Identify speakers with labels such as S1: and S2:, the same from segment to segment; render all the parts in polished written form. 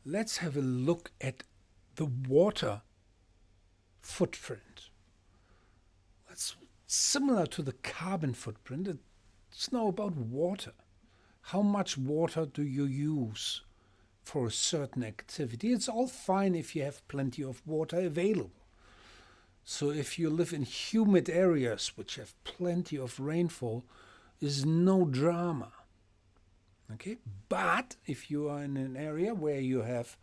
S1: let's have a look at the water footprint. That's similar to the carbon footprint. It's now about water. How much water do you use for a certain activity? It's all fine if you have plenty of water available. So if you live in humid areas which have plenty of rainfall, is no drama. Okay? But if you are in an area where you have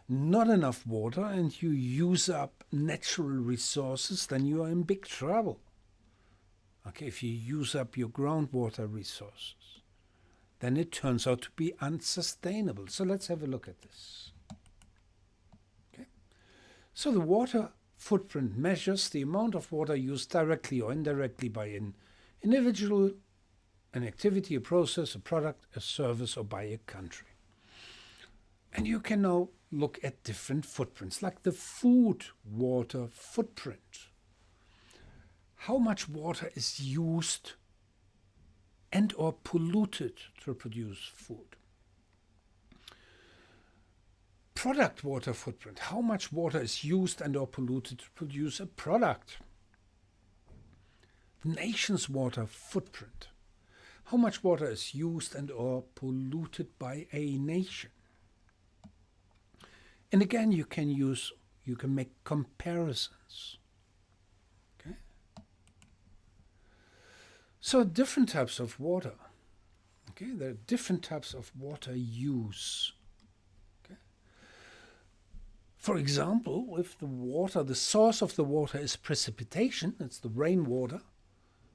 S1: not enough water and you use up natural resources, then you are in big trouble. Okay, if you use up your groundwater resources, then it turns out to be unsustainable. So let's have a look at this. Okay. So the water footprint measures the amount of water used directly or indirectly by an individual, an activity, a process, a product, a service, or by a country. And you can now look at different footprints, like the food water footprint. How much water is used and or polluted to produce food? Product water footprint. How much water is used and or polluted to produce a product? Nation's water footprint. How much water is used and or polluted by a nation? And again, you can make comparisons. Okay? So different types of water. Okay, there are different types of water use. For example, if the source of the water is precipitation, it's the rainwater,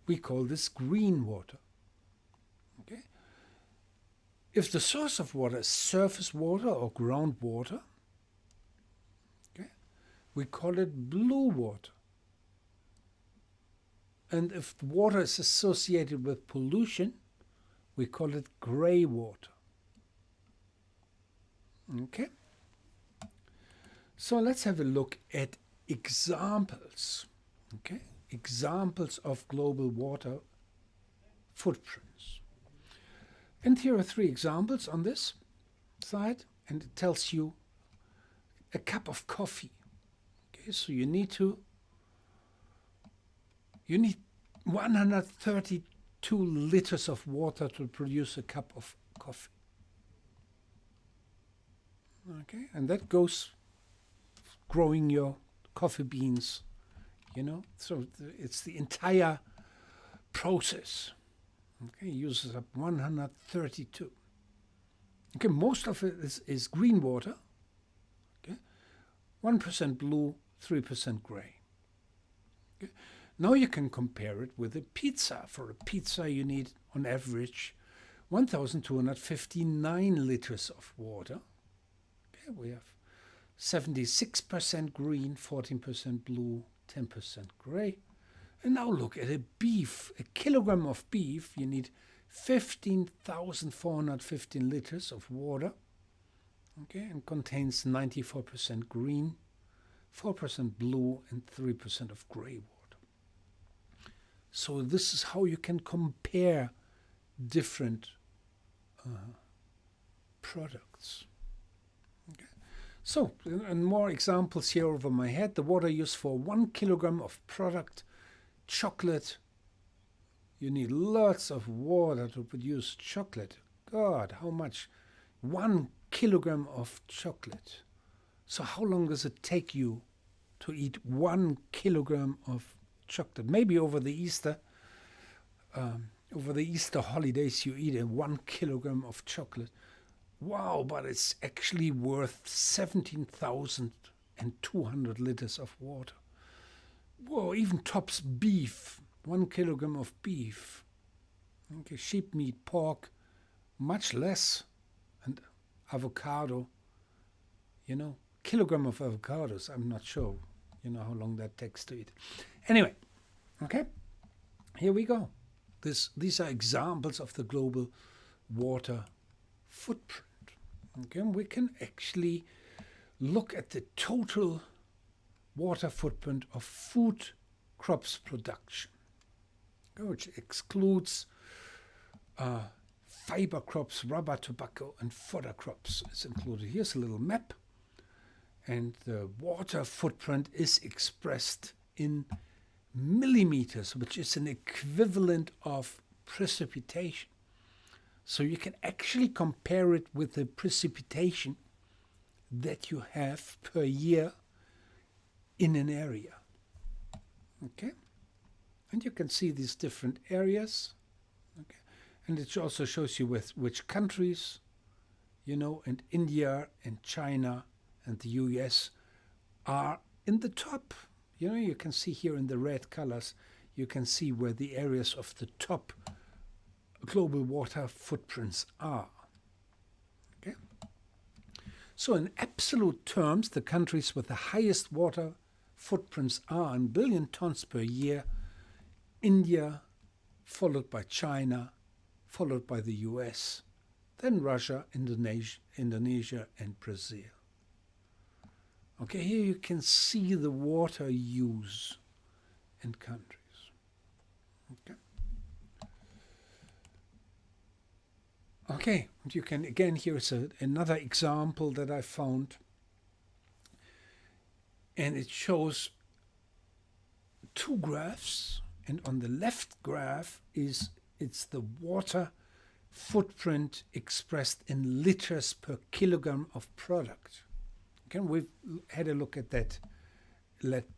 S1: we call this green water. Okay? If the source of water is surface water or groundwater, okay, we call it blue water. And if the water is associated with pollution, we call it gray water. Okay? So let's have a look at examples, okay? Examples of global water footprints. And here are 3 examples on this slide, and it tells you a cup of coffee. Okay, so you need 132 liters of water to produce a cup of coffee. Okay, and that goes growing your coffee beans, so it's the entire process. Okay, uses up 132. Okay, most of it is green water. Okay, 1% blue, 3% gray. Okay, now you can compare it with a pizza. For a pizza, you need on average 1,259 liters of water. Okay, we have 76% green, 14% blue, 10% gray. And now look at a beef. A kilogram of beef, you need 15,415 liters of water. Okay, and contains 94% green, 4% blue, and 3% of gray water. So this is how you can compare different products. Okay. So, and more examples here over my head. The water used for 1 kilogram of product, chocolate. You need lots of water to produce chocolate. God, how much? 1 kilogram of chocolate. So how long does it take you to eat 1 kilogram of chocolate? Maybe over the Easter holidays you eat 1 kilogram of chocolate. Wow, but it's actually worth 17,200 liters of water. Whoa, even tops beef, 1 kilogram of beef. Okay, sheep meat, pork, much less. And avocado, kilogram of avocados, I'm not sure, how long that takes to eat. Anyway, okay, here we go. These are examples of the global water footprint. Okay, and we can actually look at the total water footprint of food crops production, which excludes fiber crops, rubber, tobacco, and fodder crops is included. Here's a little map, and the water footprint is expressed in millimeters, which is an equivalent of precipitation. So you can actually compare it with the precipitation that you have per year in an area. Okay? And you can see these different areas. Okay? And it also shows you with which countries, and India and China and the US are in the top. You can see here in the red colors, you can see where the areas of the top global water footprints are. Okay? So in absolute terms, the countries with the highest water footprints are in billion tons per year: India, followed by China, followed by the US, then Russia, Indonesia, and Brazil. Okay, here you can see the water use in countries. Okay. Okay, and you can, again, here's another example that I found. And it shows two graphs. And on the left graph it's the water footprint expressed in liters per kilogram of product. Okay, we've had a look at that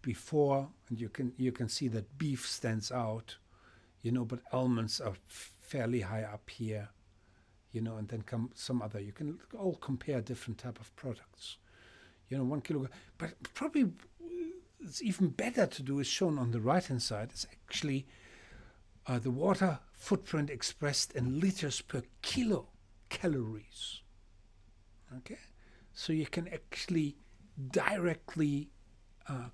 S1: before, and you can see that beef stands out, but almonds are fairly high up here, and then come some other. You can all compare different type of products, 1 kilogram. But probably it's even better to do is shown on the right hand side. It's actually the water footprint expressed in liters per kilocalories. Okay, so you can actually directly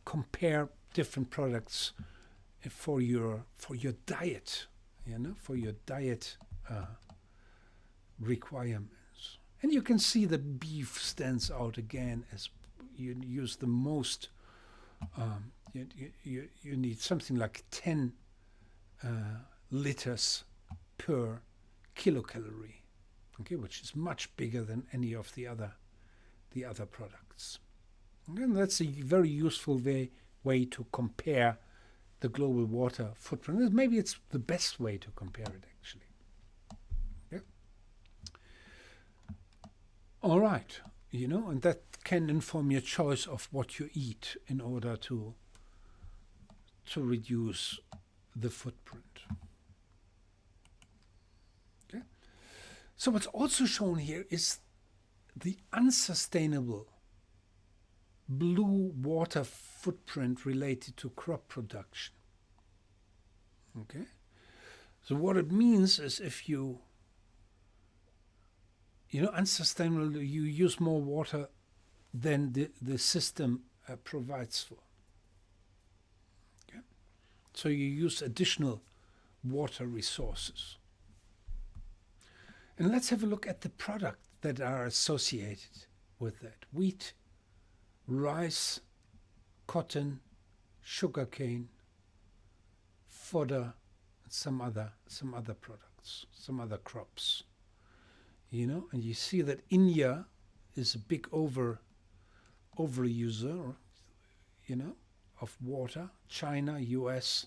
S1: compare different products for your diet, for your diet requirements. And you can see that beef stands out again as you use the most. You need something like 10 liters per kilocalorie, okay, which is much bigger than any of the other products. And that's a very useful way to compare the global water footprint. Maybe it's the best way to compare it, actually. Yeah. All right, and that can inform your choice of what you eat in order to reduce the footprint. Okay. So what's also shown here is the unsustainable blue water footprint related to crop production. Okay. So what it means is if unsustainable, you use more water than the system provides for. Okay? So you use additional water resources. And let's have a look at the products that are associated with that. Wheat, rice, cotton, sugarcane, fodder, and some other products, some other crops. And you see that India is a big overuser, of water. China, US,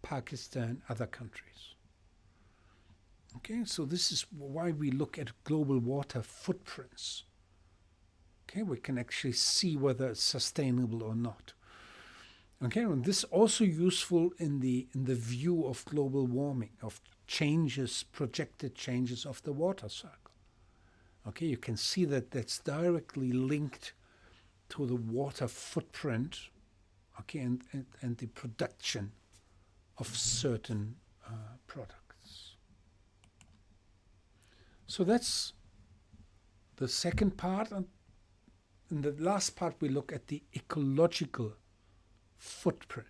S1: Pakistan, other countries. Okay, so this is why we look at global water footprints. Okay, we can actually see whether it's sustainable or not. Okay, and this is also useful in the view of global warming, of projected changes of the water cycle. Okay, you can see that that's directly linked to the water footprint, okay, and the production of certain products. So that's the second part. And in the last part, we look at the ecological footprint.